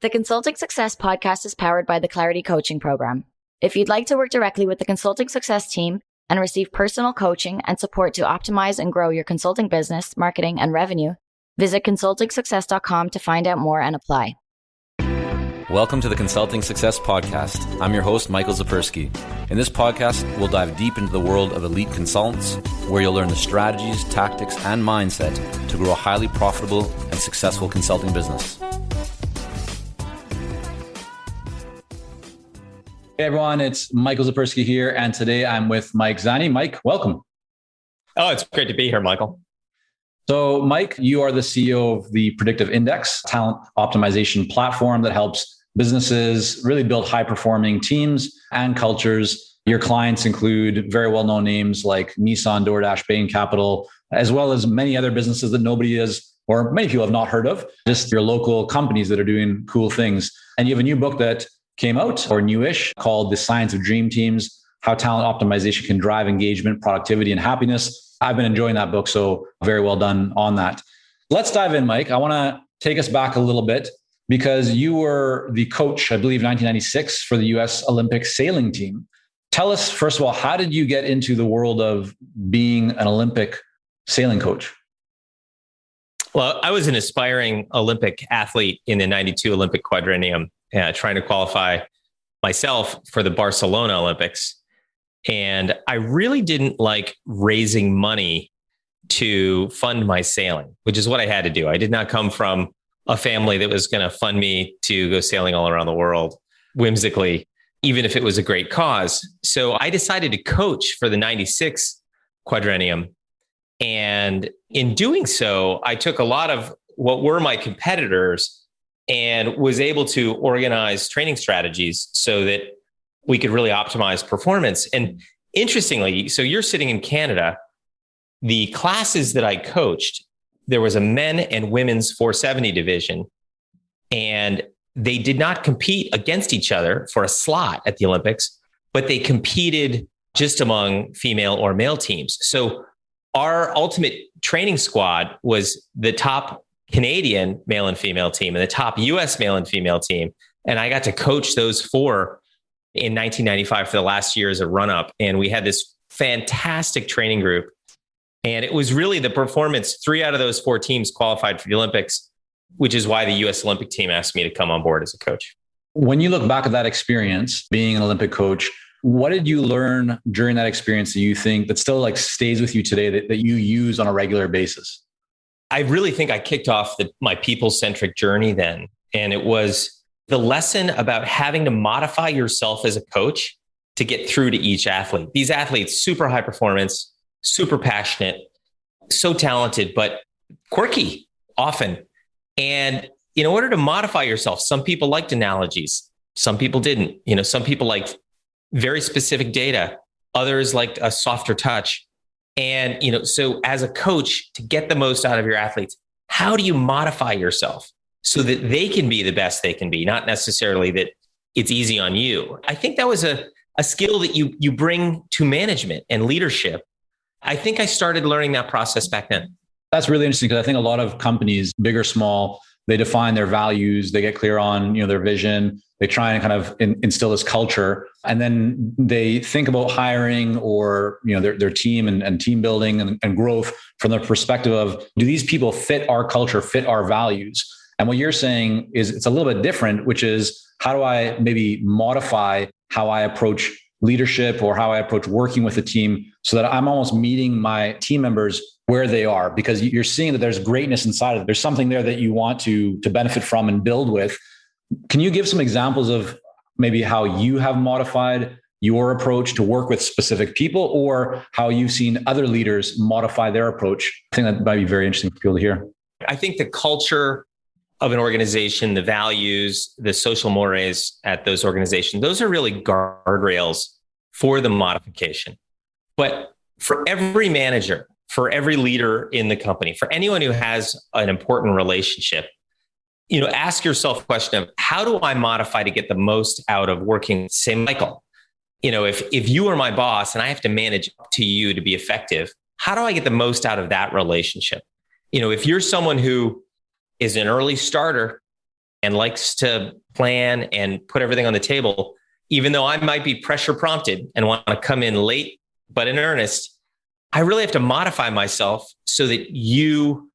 The Consulting Success podcast is powered by the Clarity Coaching Program. If you'd like to work directly with the Consulting Success team and receive personal coaching and support to optimize and grow your consulting business, marketing, and revenue, visit consultingsuccess.com to find out more and apply. Welcome to the Consulting Success Podcast. I'm your host, Michael Zapersky. In this podcast, we'll dive deep into the world of elite consultants, where you'll learn the strategies, tactics, and mindset to grow a highly profitable and successful consulting business. Hey everyone, it's Michael Zapersky here, and today I'm with Mike Zani. Mike, welcome. Oh, it's great to be here, Michael. So Mike, you are the CEO of the Predictive Index, talent optimization platform that helps businesses really build high-performing teams and cultures. Your clients include very well-known names like Nissan, DoorDash, Bain Capital, as well as many other businesses that nobody is, or many people have not heard of, just your local companies that are doing cool things. And you have a new book that came out, or newish, called The Science of Dream Teams, How Talent Optimization Can Drive Engagement, Productivity, and Happiness. I've been enjoying that book, so very well done on that. Let's dive in, Mike. I want to take us back a little bit because you were the coach, I believe, 1996 for the US Olympic sailing team. Tell us, first of all, how did you get into the world of being an Olympic sailing coach? Well, I was an aspiring Olympic athlete in the 92 Olympic quadrennium, trying to qualify myself for the Barcelona Olympics. And I really didn't like raising money to fund my sailing, which is what I had to do. I did not come from a family that was going to fund me to go sailing all around the world whimsically, even if it was a great cause. So I decided to coach for the 96 quadrennium. And in doing so, I took a lot of what were my competitors and was able to organize training strategies so that we could really optimize performance. And interestingly, so you're sitting in Canada, the classes that I coached, there was a men and women's 470 division, and they did not compete against each other for a slot at the Olympics, but they competed just among female or male teams. So our ultimate training squad was the top Canadian male and female team and the top US male and female team. And I got to coach those four in 1995 for the last year as a run-up. And we had this fantastic training group. And it was really the performance. 3 out of those 4 teams qualified for the Olympics, which is why the US Olympic team asked me to come on board as a coach. When you look back at that experience, being an Olympic coach, what did you learn during that experience that you think that still stays with you today that you use on a regular basis? I really think I kicked off my people-centric journey then. And it was the lesson about having to modify yourself as a coach to get through to each athlete. These athletes, super high performance, super passionate, so talented, but quirky often. And in order to modify yourself, some people liked analogies. Some people didn't. Some people liked very specific data. Others liked a softer touch. And, so as a coach, to get the most out of your athletes, how do you modify yourself so that they can be the best they can be, not necessarily that it's easy on you? I think that was a skill that you bring to management and leadership. I think I started learning that process back then. That's really interesting because I think a lot of companies, big or small, they define their values, they get clear on their vision, they try and kind of instill this culture, and then they think about hiring or their team and team building and growth from the perspective of, do these people fit our culture, fit our values? And what you're saying is it's a little bit different, which is, how do I maybe modify how I approach leadership or how I approach working with a team so that I'm almost meeting my team members where they are, because you're seeing that there's greatness inside of it. There's something there that you want to benefit from and build with. Can you give some examples of maybe how you have modified your approach to work with specific people, or how you've seen other leaders modify their approach? I think that might be very interesting for people to hear. I think the culture of an organization, the values, the social mores at those organizations, those are really guardrails for the modification. But for every manager, for every leader in the company, for anyone who has an important relationship, ask yourself the question of, how do I modify to get the most out of working? Say, Michael, if you are my boss and I have to manage up to you to be effective, how do I get the most out of that relationship? If you're someone who is an early starter and likes to plan and put everything on the table, even though I might be pressure prompted and want to come in late, but in earnest, I really have to modify myself so that you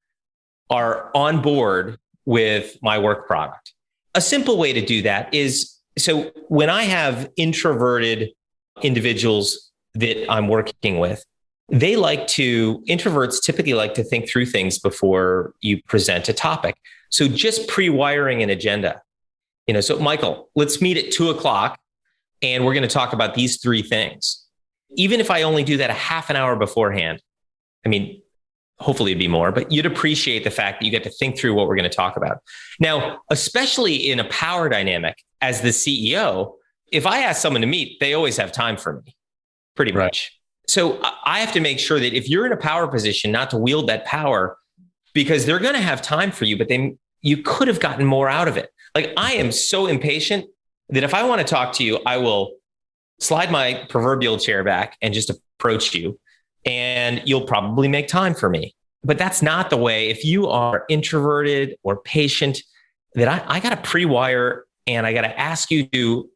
are on board with my work product. A simple way to do that is, so when I have introverted individuals that I'm working with, introverts typically like to think through things before you present a topic. So just pre-wiring an agenda, so Michael, let's meet at 2:00 and we're going to talk about these 3 things. Even if I only do that a half an hour beforehand, hopefully it'd be more, but you'd appreciate the fact that you get to think through what we're going to talk about. Now, especially in a power dynamic as the CEO, if I ask someone to meet, they always have time for me, pretty much. So I have to make sure that if you're in a power position, not to wield that power, because they're going to have time for you, but you could have gotten more out of it. Like, I am so impatient that if I want to talk to you, I will slide my proverbial chair back and just approach you, and you'll probably make time for me. But that's not the way. If you are introverted or patient, that I got to pre-wire and I got to ask you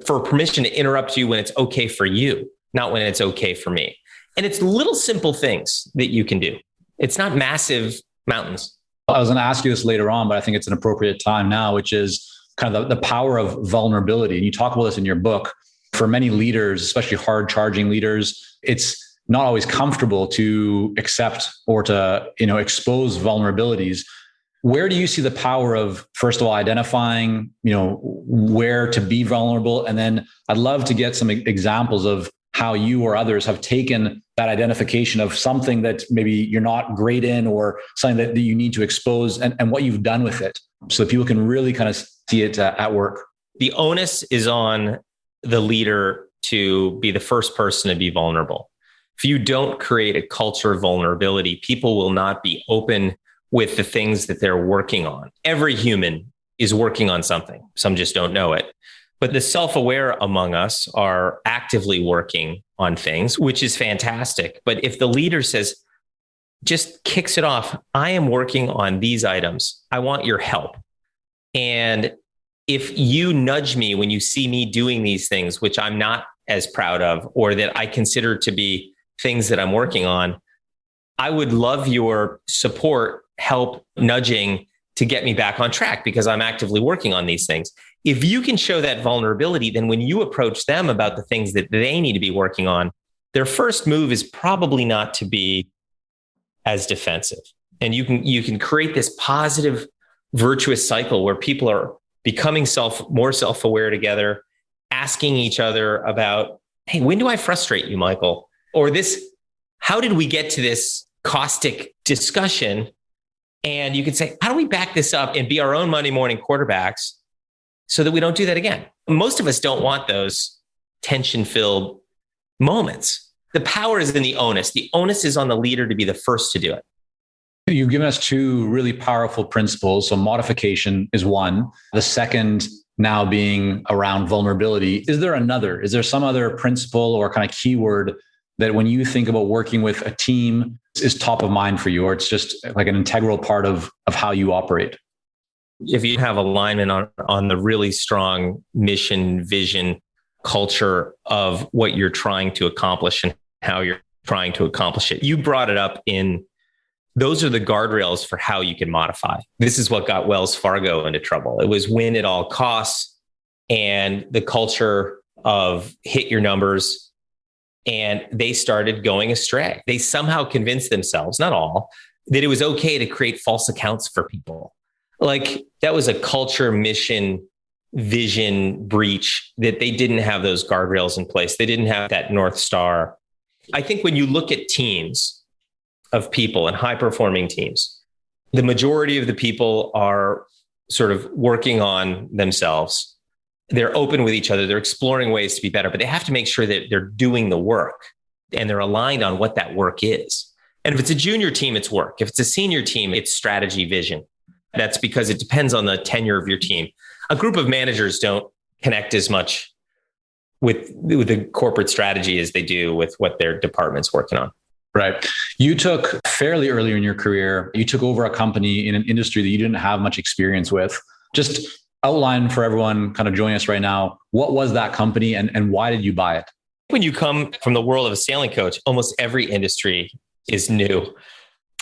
for permission to interrupt you when it's okay for you, not when it's okay for me. And it's little simple things that you can do. It's not massive mountains. I was going to ask you this later on, but I think it's an appropriate time now, which is kind of the power of vulnerability. And you talk about this in your book. For many leaders, especially hard charging leaders, it's not always comfortable to accept or to, expose vulnerabilities. Where do you see the power of, first of all, identifying, where to be vulnerable? And then I'd love to get some examples of how you or others have taken that identification of something that maybe you're not great in or something that you need to expose and what you've done with it so that people can really kind of see it at work. The onus is on the leader to be the first person to be vulnerable. If you don't create a culture of vulnerability, people will not be open with the things that they're working on. Every human is working on something. Some just don't know it. But the self-aware among us are actively working on things, which is fantastic. But if the leader says, just kicks it off, I am working on these items, I want your help. And if you nudge me when you see me doing these things, which I'm not as proud of, or that I consider to be things that I'm working on, I would love your support, help, nudging to get me back on track because I'm actively working on these things. If you can show that vulnerability, then when you approach them about the things that they need to be working on, their first move is probably not to be as defensive. And you can create this positive, virtuous cycle where people are becoming more self-aware together, asking each other about, hey, when do I frustrate you, Michael? Or how did we get to this caustic discussion? And you could say, how do we back this up and be our own Monday morning quarterbacks so that we don't do that again? Most of us don't want those tension-filled moments. The power is in the onus. The onus is on the leader to be the first to do it. You've given us 2 really powerful principles. So modification is one. The second now being around vulnerability. Is there another? Is there some other principle or kind of keyword that when you think about working with a team is top of mind for you, or it's just like an integral part of how you operate? If you have alignment on the really strong mission, vision, culture of what you're trying to accomplish and how you're trying to accomplish it. You brought it up those are the guardrails for how you can modify. This is what got Wells Fargo into trouble. It was win at all costs and the culture of hit your numbers. And they started going astray. They somehow convinced themselves, not all, that it was okay to create false accounts for people. Like that was a culture, mission, vision breach that they didn't have those guardrails in place. They didn't have that North Star. I think when you look at teams of people and high performing teams, the majority of the people are sort of working on themselves. They're open with each other. They're exploring ways to be better, but they have to make sure that they're doing the work and they're aligned on what that work is. And if it's a junior team, it's work. If it's a senior team, it's strategy, vision. That's because it depends on the tenure of your team. A group of managers don't connect as much with the corporate strategy as they do with what their department's working on. Right. You took fairly early in your career, you took over a company in an industry that you didn't have much experience with. Just outline for everyone kind of joining us right now, what was that company and why did you buy it? When you come from the world of a sailing coach, almost every industry is new.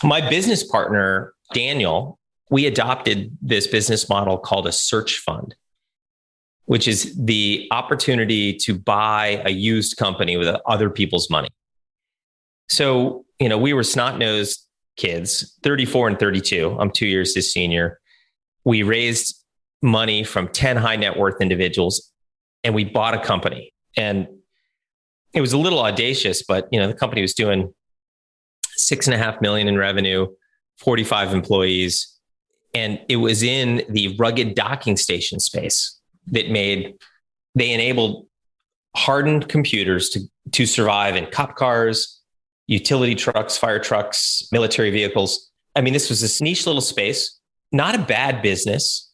My business partner, Daniel, we adopted this business model called a search fund, which is the opportunity to buy a used company with other people's money. So, we were snot-nosed kids, 34 and 32. I'm 2 years his senior. We raised money from 10 high net worth individuals and we bought a company. And it was a little audacious, but the company was doing $6.5 million in revenue, 45 employees. And it was in the rugged docking station space that they enabled hardened computers to survive in cop cars, utility trucks, fire trucks, military vehicles. I mean, this was this niche little space, not a bad business.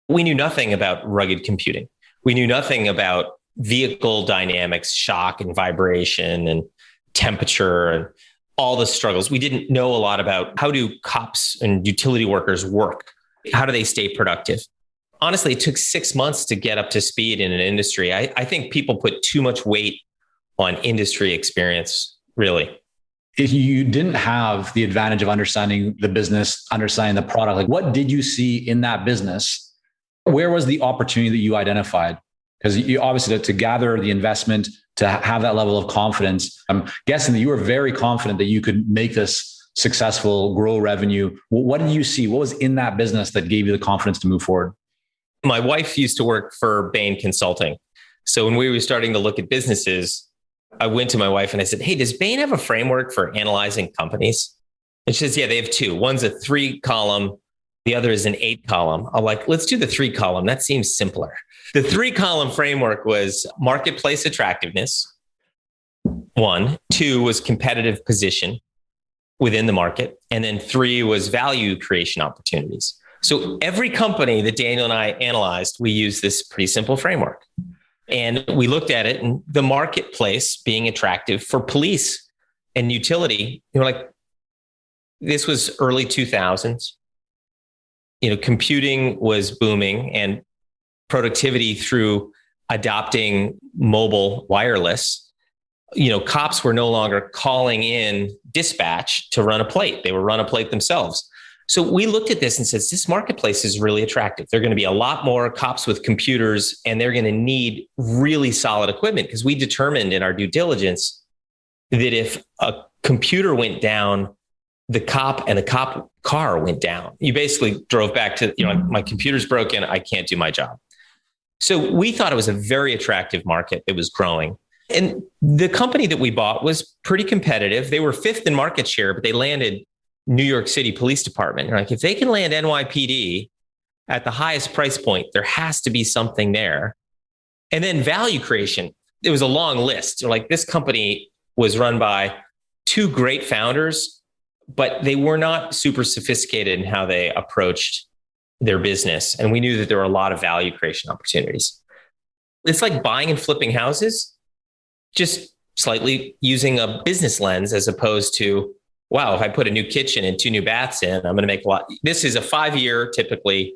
We knew nothing about rugged computing. We knew nothing about vehicle dynamics, shock and vibration and temperature and all the struggles. We didn't know a lot about how do cops and utility workers work? How do they stay productive? Honestly, it took 6 months to get up to speed in an industry. I think people put too much weight on industry experience, really. If you didn't have the advantage of understanding the business, understanding the product, like what did you see in that business? Where was the opportunity that you identified? Because you obviously to gather the investment, to have that level of confidence, I'm guessing that you were very confident that you could make this successful, grow revenue. What did you see? What was in that business that gave you the confidence to move forward? My wife used to work for Bain Consulting. So when we were starting to look at businesses, I went to my wife and I said, hey, does Bain have a framework for analyzing companies? And she says, yeah, they have two. One's a 3-column. The other is an 8-column. I'm like, let's do the 3-column. That seems simpler. The 3-column framework was marketplace attractiveness. 1, 2 was competitive position within the market. And then 3 was value creation opportunities. So every company that Daniel and I analyzed, we used this pretty simple framework. And we looked at it and the marketplace being attractive for police and utility, like this was early 2000s. Computing was booming and productivity through adopting mobile wireless. Cops were no longer calling in dispatch to run a plate. They were run a plate themselves. So we looked at this and said, this marketplace is really attractive. There are going to be a lot more cops with computers and they're going to need really solid equipment because we determined in our due diligence that if a computer went down, the cop and the cop car went down. You basically drove back to, my computer's broken. I can't do my job. So we thought it was a very attractive market. It was growing. And the company that we bought was pretty competitive. They were 5th in market share, but they landed New York City Police Department. Like if they can land NYPD at the highest price point, there has to be something there. And then value creation. It was a long list. Like this company was run by 2 great founders, but they were not super sophisticated in how they approached their business. And we knew that there were a lot of value creation opportunities. It's like buying and flipping houses, just slightly using a business lens as opposed to, wow, if I put a new kitchen and 2 new baths in, I'm going to make a lot. This is a 5-year typically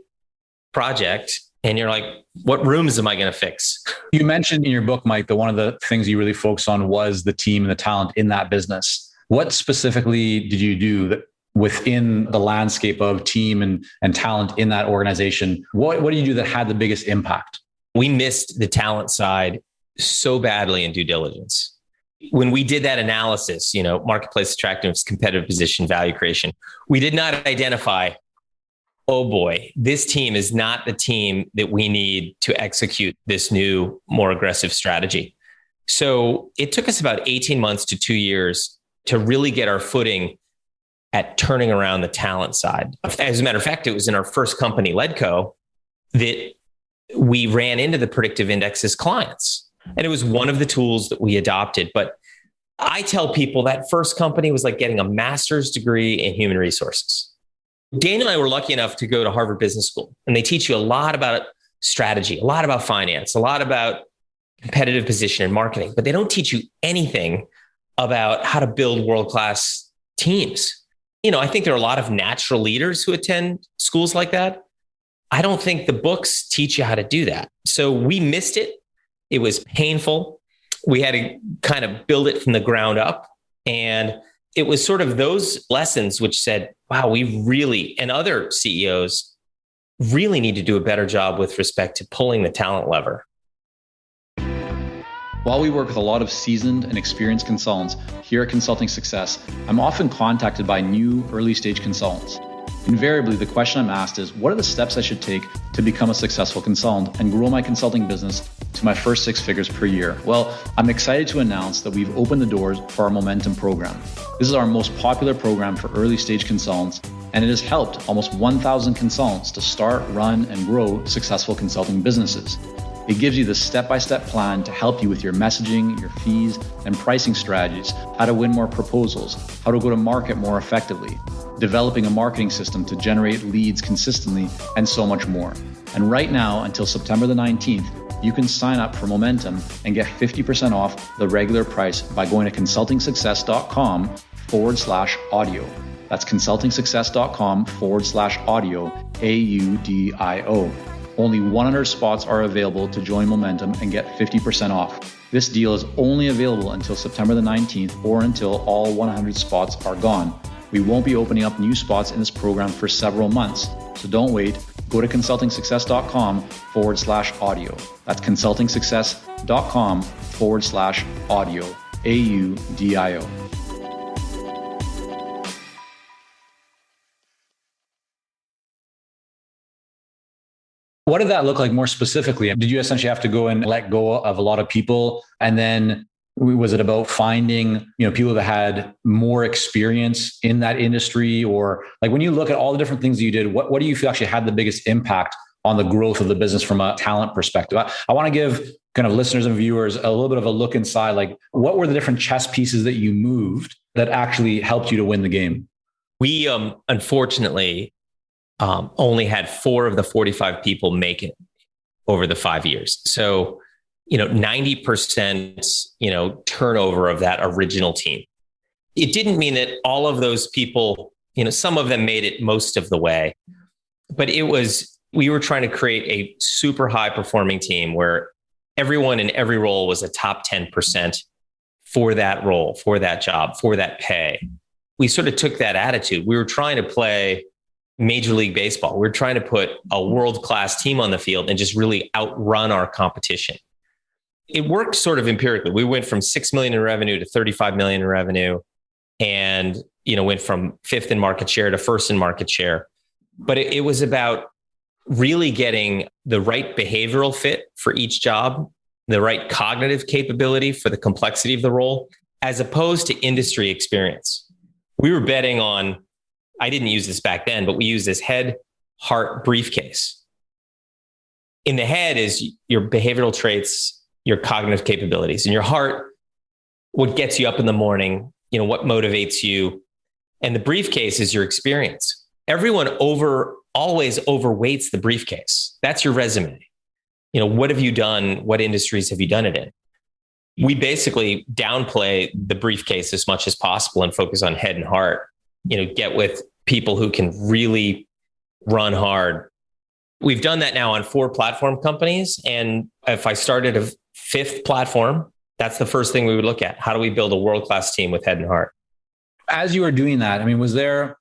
project. And you're like, what rooms am I going to fix? You mentioned in your book, Mike, that one of the things you really focused on was the team and the talent in that business. What specifically did you do that within the landscape of team and talent in that organization? What do you do that had the biggest impact? We missed the talent side so badly in due diligence. When we did that analysis, marketplace attractiveness, competitive position, value creation, we did not identify, oh boy, this team is not the team that we need to execute this new, more aggressive strategy. So it took us about 18 months to 2 years to really get our footing at turning around the talent side. As a matter of fact, it was in our first company, Ledco, that we ran into the predictive index as clients. And it was one of the tools that we adopted. But I tell people that first company was like getting a master's degree in human resources. Daniel and I were lucky enough to go to Harvard Business School, and they teach you a lot about strategy, a lot about finance, a lot about competitive position and marketing, but they don't teach you anything about how to build I don't think the books teach you how to do that. So we missed it. It was painful. We had to kind of build it from the ground up. And it was sort of those lessons which said, wow, we really, and other CEOs really need to do a better job with respect to pulling the talent lever. While we work with a lot of seasoned and experienced consultants here at Consulting Success, I'm often contacted by new early stage consultants. Invariably, the question I'm asked is, what are the steps I should take to become a successful consultant and grow my consulting business to my first 6 figures per year? Well, I'm excited to announce that we've opened the doors for our Momentum program. This is our most popular program for early stage consultants, and it has helped almost 1,000 consultants to start, run, and grow successful consulting businesses. It gives you the step-by-step plan to help you with your messaging, your fees, and pricing strategies, how to win more proposals, how to go to market more effectively, developing a marketing system to generate leads consistently, and so much more. And right now, until September the 19th, you can sign up for Momentum and get 50% off the regular price by going to consultingsuccess.com/audio. That's consultingsuccess.com/audio, AUDIO. Only 100 spots are available to join Momentum and get 50% off. This deal is only available until September the 19th or until all 100 spots are gone. We won't be opening up new spots in this program for several months, so don't wait. Go to consultingsuccess.com/audio. That's consultingsuccess.com/audio, AUDIO. What did that look like more specifically? Did you essentially have to go and let go of a lot of people? And then was it about finding, people that had more experience in that industry? Or like when you look at all the different things that you did, what do you feel actually had the biggest impact on the growth of the business from a talent perspective? I want to give kind of listeners and viewers a little bit of a look inside, like what were the different chess pieces that you moved that actually helped you to win the game? We unfortunately only had 4 of the 45 people make it over the 5 years. So, 90%, turnover of that original team. It didn't mean that all of those people, some of them made it most of the way, but we were trying to create a super high performing team where everyone in every role was a top 10% for that role, for that job, for that pay. We sort of took that attitude. We were trying to play Major League Baseball. We're trying to put a world-class team on the field and just really outrun our competition. It worked sort of empirically. We went from 6 million in revenue to 35 million in revenue and, went from 5th in market share to 1st in market share. But it was about really getting the right behavioral fit for each job, the right cognitive capability for the complexity of the role, as opposed to industry experience. We were betting on, I didn't use this back then, but we use this head, heart briefcase. In the head is your behavioral traits, your cognitive capabilities. In your heart, what gets you up in the morning, what motivates you. And the briefcase is your experience. Everyone always overweights the briefcase. That's your resume. What have you done? What industries have you done it in? We basically downplay the briefcase as much as possible and focus on head and heart. Get with people who can really run hard. We've done that now on 4 platform companies. And if I started a 5th platform, that's the first thing we would look at. How do we build a world-class team with head and heart? As you were doing that, was there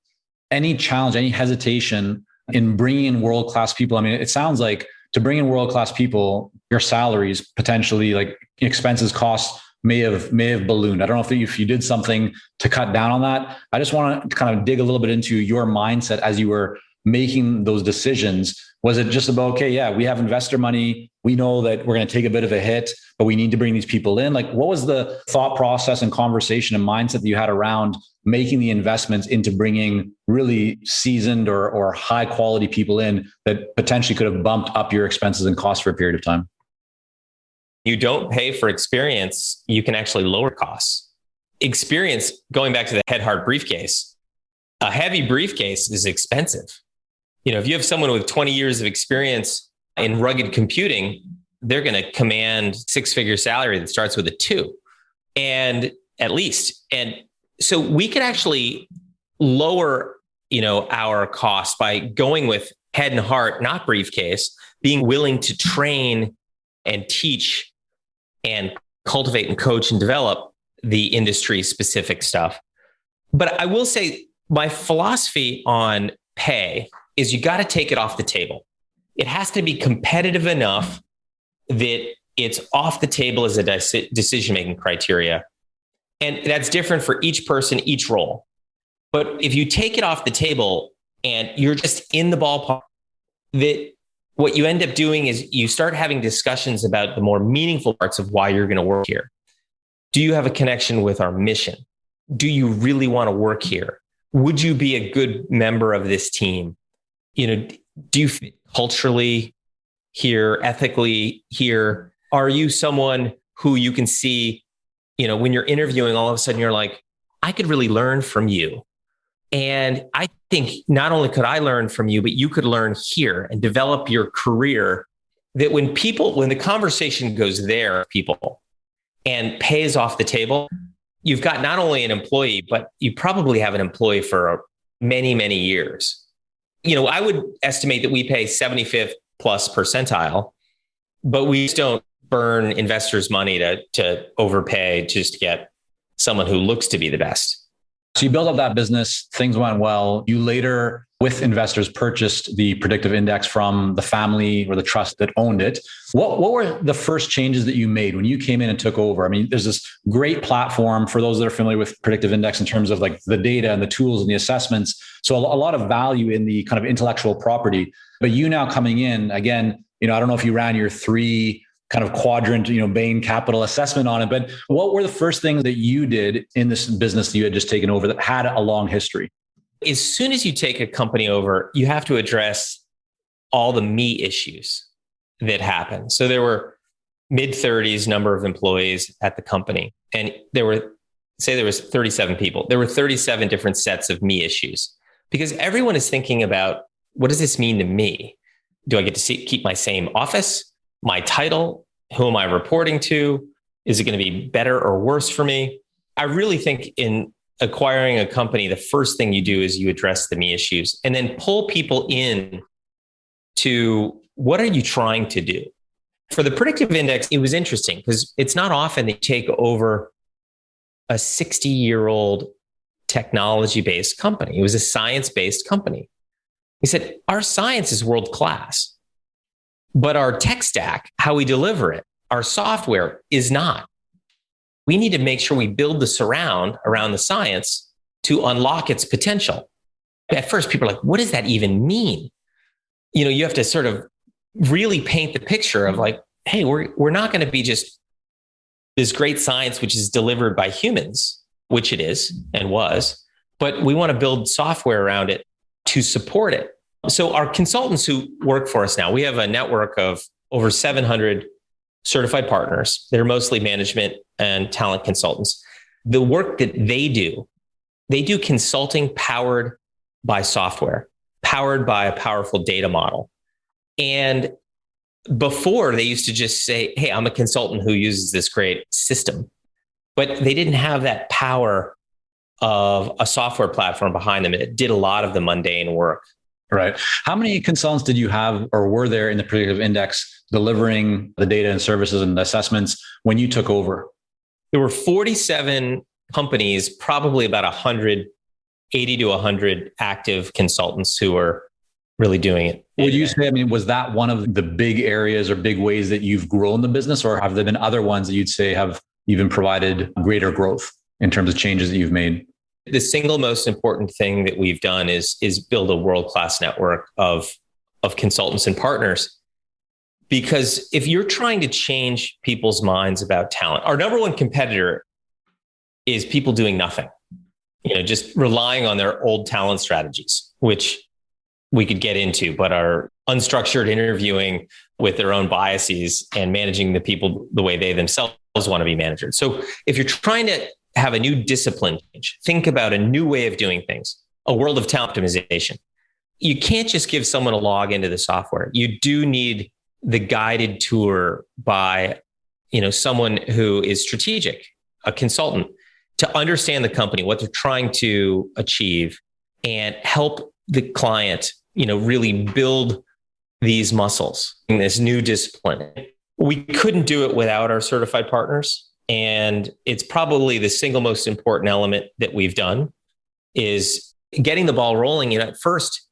any challenge, any hesitation in bringing in world-class people? It sounds like to bring in world-class people, your salaries potentially, like expenses, costs may have ballooned. I don't know if you did something to cut down on that. I just want to kind of dig a little bit into your mindset as you were making those decisions. Was it just about, okay, yeah, we have investor money. We know that we're going to take a bit of a hit, but we need to bring these people in. Like, what was the thought process and conversation and mindset that you had around making the investments into bringing really seasoned or high quality people in that potentially could have bumped up your expenses and costs for a period of time? You don't pay for experience, you can actually lower costs. Experience, going back to the head heart briefcase, a heavy briefcase is expensive. If you have someone with 20 years of experience in rugged computing, they're going to command 6-figure salary that starts with a 2, and at least. And so we could actually lower, our cost by going with head and heart, not briefcase, being willing to train and teach and cultivate and coach and develop the industry specific stuff. But I will say my philosophy on pay is you got to take it off the table. It has to be competitive enough that it's off the table as a decision-making criteria. And that's different for each person, each role. But if you take it off the table and you're just in the ballpark, that what you end up doing is you start having discussions about the more meaningful parts of why you're going to work here. Do you have a connection with our mission? Do you really want to work here? Would you be a good member of this team? Do you fit culturally here, ethically here? Are you someone who you can see, when you're interviewing, all of a sudden you're like, I could really learn from you. And I think not only could I learn from you, but you could learn here and develop your career. That when the conversation goes there, people, and pays off the table, you've got not only an employee, but you probably have an employee for many, many years. I would estimate that we pay 75th plus percentile, but we just don't burn investors' money to overpay just to get someone who looks to be the best. So you built up that business, things went well. You later, with investors, purchased the predictive index from the family or the trust that owned it. What were the first changes that you made when you came in and took over? I mean, there's this great platform for those that are familiar with predictive index in terms of like the data and the tools and the assessments. So a lot of value in the kind of intellectual property. But you now coming in, again, I don't know if you ran your 3 kind of quadrant, Bain capital assessment on it, but what were the first things that you did in this business that you had just taken over that had a long history? As soon as you take a company over, you have to address all the me issues that happen. So there were mid-30s number of employees at the company, and there was 37 people. There were 37 different sets of me issues because everyone is thinking about, what does this mean to me? Do I get to keep my same office? My title, who am I reporting to? Is it going to be better or worse for me? I really think in acquiring a company, the first thing you do is you address the me issues and then pull people in to what are you trying to do? For the predictive index, it was interesting because it's not often they take over a 60-year-old technology-based company. It was a science-based company. He said, our science is world-class. But our tech stack, how we deliver it, our software is not. We need to make sure we build the surround around the science to unlock its potential. At first, people are like, what does that even mean? You have to sort of really paint the picture of like, hey, we're not going to be just this great science, which is delivered by humans, which it is and was, but we want to build software around it to support it. So our consultants who work for us now, we have a network of over 700 certified partners. They're mostly management and talent consultants. The work that they do consulting powered by software, powered by a powerful data model. And before they used to just say, hey, I'm a consultant who uses this great system, but they didn't have that power of a software platform behind them. It did a lot of the mundane work. Right. How many consultants did you have or were there in the predictive index delivering the data and services and assessments when you took over? There were 47 companies, probably about 80 to 100 active consultants who were really doing it. Would you say, was that one of the big areas or big ways that you've grown the business, or have there been other ones that you'd say have even provided greater growth in terms of changes that you've made? The single most important thing that we've done is build a world-class network of consultants and partners. Because if you're trying to change people's minds about talent, our number one competitor is people doing nothing, just relying on their old talent strategies, which we could get into, but are unstructured interviewing with their own biases and managing the people the way they themselves want to be managed. So if you're trying to have a new discipline change, think about a new way of doing things, a world of talent optimization. You can't just give someone a log into the software. You do need the guided tour by, someone who is strategic, a consultant, to understand the company, what they're trying to achieve, and help the client really build these muscles in this new discipline. We couldn't do it without our certified partners. And it's probably the single most important element that we've done is getting the ball rolling. At first,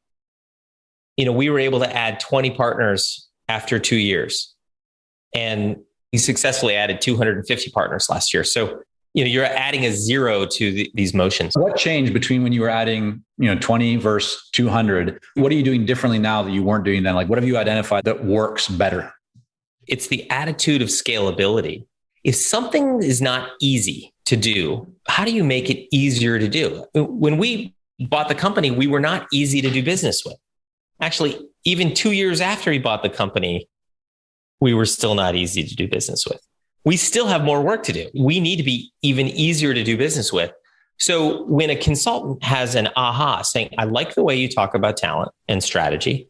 we were able to add 20 partners after 2 years. And we successfully added 250 partners last year. So, you're adding a zero to these motions. What changed between when you were adding, 20 versus 200? What are you doing differently now that you weren't doing then? Like, what have you identified that works better? It's the attitude of scalability. If something is not easy to do, how do you make it easier to do? When we bought the company, we were not easy to do business with. Actually, even 2 years after we bought the company, we were still not easy to do business with. We still have more work to do. We need to be even easier to do business with. So when a consultant has an aha saying, I like the way you talk about talent and strategy,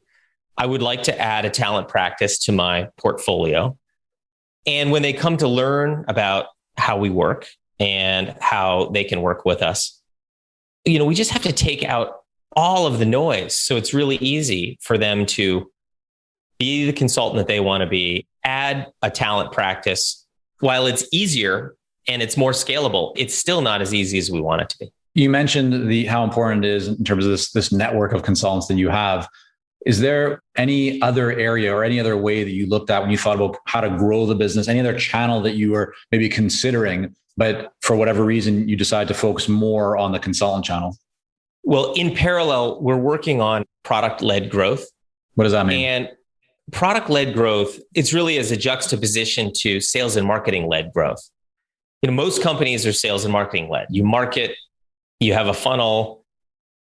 I would like to add a talent practice to my portfolio. And when they come to learn about how we work and how they can work with us, we just have to take out all of the noise. So it's really easy for them to be the consultant that they want to be, add a talent practice. While it's easier and it's more scalable, it's still not as easy as we want it to be. You mentioned how important it is in terms of this network of consultants that you have. Is there any other area or any other way that you looked at when you thought about how to grow the business? Any other channel that you were maybe considering, but for whatever reason, you decided to focus more on the consultant channel? Well, in parallel, we're working on product-led growth. What does that mean? And product-led growth, it's really as a juxtaposition to sales and marketing-led growth. Most companies are sales and marketing-led. You market, you have a funnel,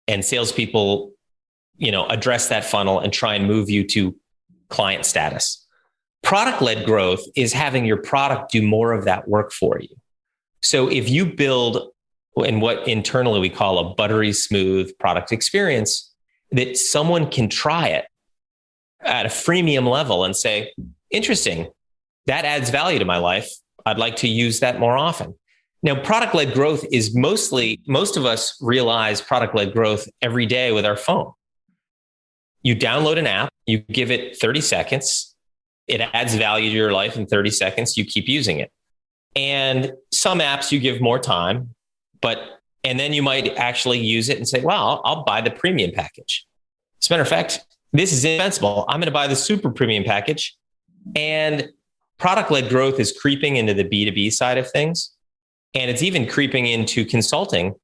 and salespeople, address that funnel and try and move you to client status. Product-led growth is having your product do more of that work for you. So if you build in what internally we call a buttery smooth product experience, that someone can try it at a freemium level and say, interesting, that adds value to my life. I'd like to use that more often. Now, product-led growth is most of us realize product-led growth every day with our phone. You download an app, you give it 30 seconds, it adds value to your life in 30 seconds, you keep using it. And some apps you give more time, and then you might actually use it and say, well, I'll buy the premium package. As a matter of fact, this is indispensable. I'm going to buy the super premium package. And product-led growth is creeping into the B2B side of things. And it's even creeping into consulting,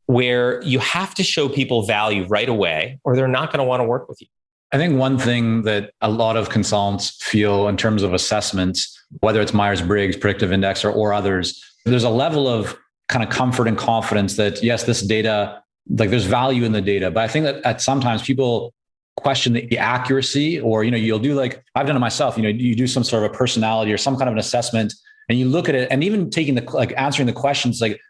where you have to show people value right away, or they're not going to want to work with you. I think one thing that a lot of consultants feel in terms of assessments, whether it's Myers-Briggs, Predictive Index, or others, there's a level of kind of comfort and confidence that, yes, this data, like there's value in the data. But I think that at sometimes people question the accuracy, or, you'll do, like I've done it myself, you do some sort of a personality or some kind of an assessment, and you look at it, and even answering the questions, like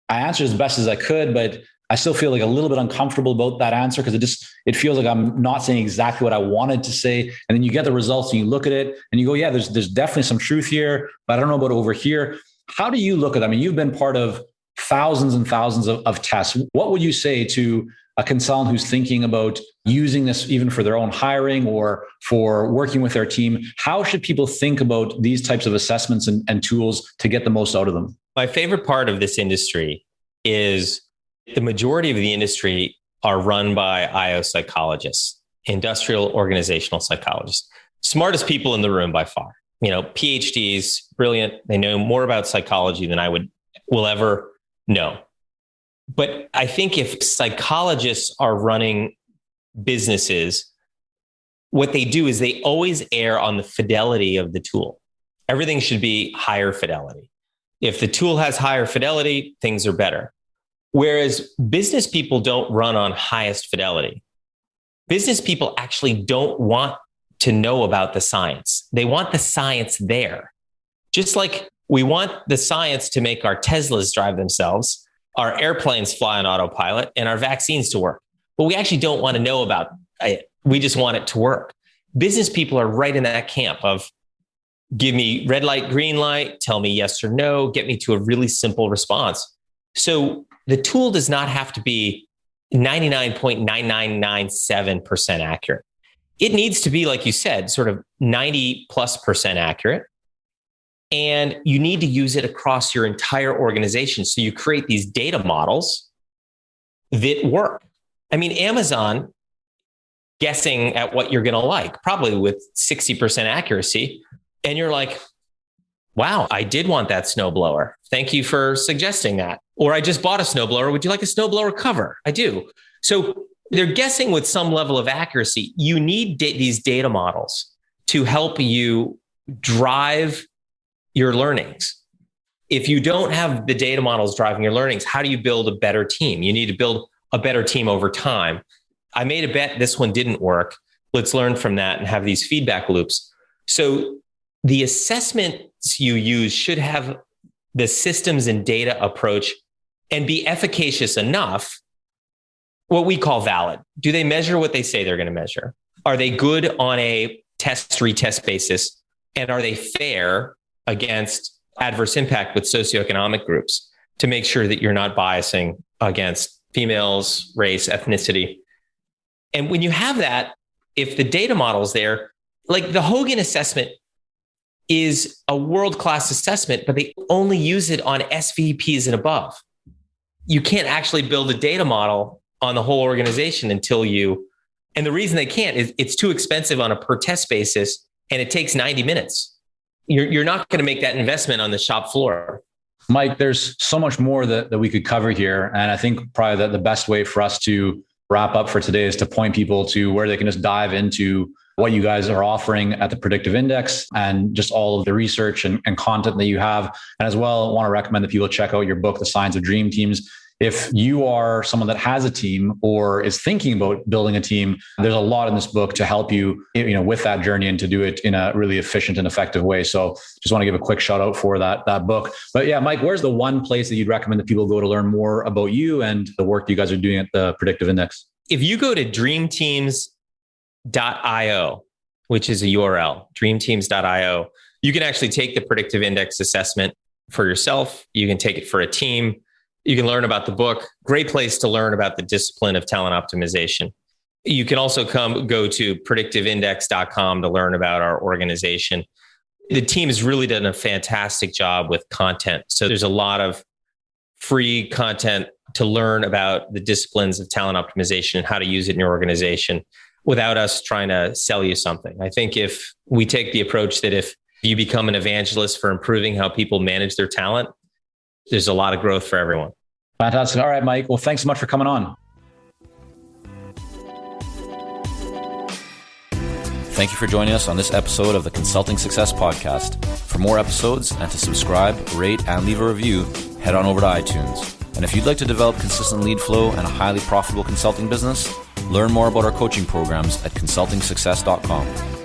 I answered as best as I could, but I still feel like a little bit uncomfortable about that answer because it feels like I'm not saying exactly what I wanted to say. And then you get the results and you look at it and you go, yeah, there's definitely some truth here, but I don't know about over here. How do you look at it? I mean, you've been part of thousands and thousands of tests. What would you say to a consultant who's thinking about using this even for their own hiring or for working with their team? How should people think about these types of assessments and tools to get the most out of them? My favorite part of this industry is the majority of the industry are run by IO psychologists, industrial organizational psychologists, smartest people in the room by far. PhDs, brilliant. They know more about psychology than I will ever know. But I think if psychologists are running businesses, what they do is they always err on the fidelity of the tool. Everything should be higher fidelity. If the tool has higher fidelity, things are better. Whereas business people don't run on highest fidelity. Business people actually don't want to know about the science. They want the science there. Just like we want the science to make our Teslas drive themselves, our airplanes fly on autopilot, and our vaccines to work. But we actually don't want to know about it. We just want it to work. Business people are right in that camp of give me red light, green light, tell me yes or no, get me to a really simple response. So the tool does not have to be 99.9997% accurate. It needs to be, like you said, sort of 90+% accurate. And you need to use it across your entire organization. So you create these data models that work. I mean, Amazon guessing at what you're going to like, probably with 60% accuracy. And you're like, wow, I did want that snowblower. Thank you for suggesting that. Or I just bought a snowblower. Would you like a snowblower cover? I do. So they're guessing with some level of accuracy. You need these data models to help you drive your learnings. If you don't have the data models driving your learnings, how do you build a better team? You need to build a better team over time. I made a bet this one didn't work. Let's learn from that and have these feedback loops. So the assessments you use should have the systems and data approach and be efficacious enough, what we call valid. Do they measure what they say they're going to measure? Are they good on a test-retest basis? And are they fair against adverse impact with socioeconomic groups to make sure that you're not biasing against females, race, ethnicity? And when you have that, if the data model's there, like the Hogan assessment is a world-class assessment, but they only use it on SVPs and above. You can't actually build a data model on the whole organization until you, and the reason they can't is it's too expensive on a per test basis and it takes 90 minutes. You're not going to make that investment on the shop floor. Mike, there's so much more that we could cover here. And I think probably the best way for us to wrap up for today is to point people to where they can just dive into what you guys are offering at the Predictive Index and just all of the research and content that you have. And as well, I want to recommend that people check out your book, The Science of Dream Teams. If you are someone that has a team or is thinking about building a team, there's a lot in this book to help you, with that journey and to do it in a really efficient and effective way. So just want to give a quick shout out for that book. But yeah, Mike, where's the one place that you'd recommend that people go to learn more about you and the work that you guys are doing at the Predictive Index? If you go to dreamteams.io, which is a URL, dreamteams.io, you can actually take the Predictive Index assessment for yourself. You can take it for a team. You can learn about the book. Great place to learn about the discipline of talent optimization. You can also go to predictiveindex.com to learn about our organization. The team has really done a fantastic job with content. So there's a lot of free content to learn about the disciplines of talent optimization and how to use it in your organization without us trying to sell you something. I think if we take the approach that if you become an evangelist for improving how people manage their talent, there's a lot of growth for everyone. Fantastic. All right, Mike. Well, thanks so much for coming on. Thank you for joining us on this episode of the Consulting Success Podcast. For more episodes and to subscribe, rate, and leave a review, head on over to iTunes. And if you'd like to develop consistent lead flow and a highly profitable consulting business, learn more about our coaching programs at consultingsuccess.com.